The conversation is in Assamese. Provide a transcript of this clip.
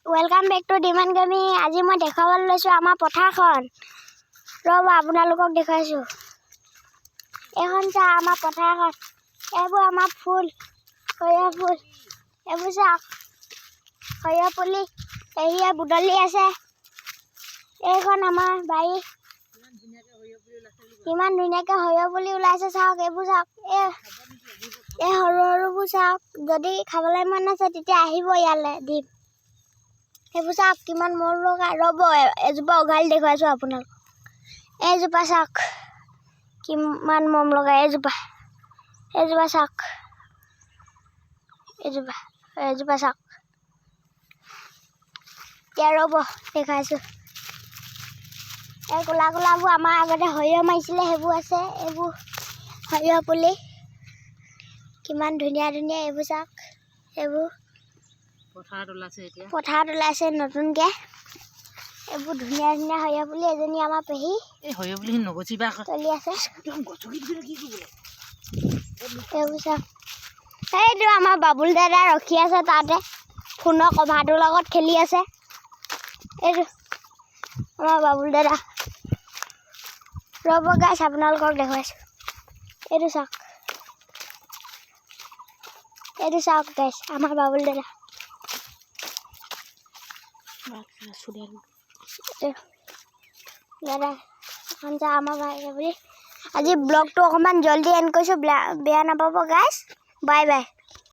ওয়েলকাম বেক টু ডিমান গেমিং। আজি মই দেখাবলৈ লৈছোঁ আমাৰ পথাৰখন। ৰ'ব আপোনালোকক দেখাইছোঁ। এইখন চাওক আমাৰ পথাৰখন। এইবোৰ আমাৰ ফুল, সৰিয়হ ফুল। এইবোৰ চাওক সৰিয়হ পুলি, পেহীয়ে বুটলি আছে। এইখন আমাৰ বাৰী। কিমান ধুনীয়াকৈ সৰিয়হ পুলি ওলাইছে চাওক। এইবোৰ চাওক, এই সৰু সৰুবোৰ চাওক। যদি খাবলৈ মন আছে তেতিয়া আহিব ইয়ালৈ দিম। সেইবোৰ চাওক কিমান মৰম লগা। ৰ'ব এজোপা উঘালি দেখুৱাইছোঁ আপোনালোক। এইজোপা চাওক কিমান মৰম লগা। এইজোপা চাওক, এইজোপা চাওক। এতিয়া ৰ'ব দেখাইছোঁ। এই ক'লা ক'লাবোৰ আমাৰ আগতে সৰিয়হ মাৰিছিলে, সেইবোৰ আছে। এইবোৰ সৰিয়হ পুলি কিমান ধুনীয়া ধুনীয়া। এইবোৰ চাওক, এইবোৰ পথাৰত ওলাইছে নতুনকৈ। এইবোৰ ধুনীয়া ধুনীয়া সৰিয়হ পুলি। এজনী আমাৰ পেহী চলি আছে। এইবোৰ চাওক। এইটো আমাৰ বাবুল দাদা ৰখি আছে তাতে, ফোনৰ কভাৰটোৰ লগত খেলি আছে। এইটো আমাৰ বাবুল দাদা। ৰ'ব গাইছ আপোনালোকক দেখুৱাইছোঁ। এইটো চাওক, এইটো চাওক গাইছ আমাৰ বাবুল দাদা। দাদা এখন যা আমাৰ ভাই বুলি। আজি ব্লগটো অকণমান জল্দি এণ্ড কৰিছোঁ, বেয়া নাপাব গাইছ। Bye bye.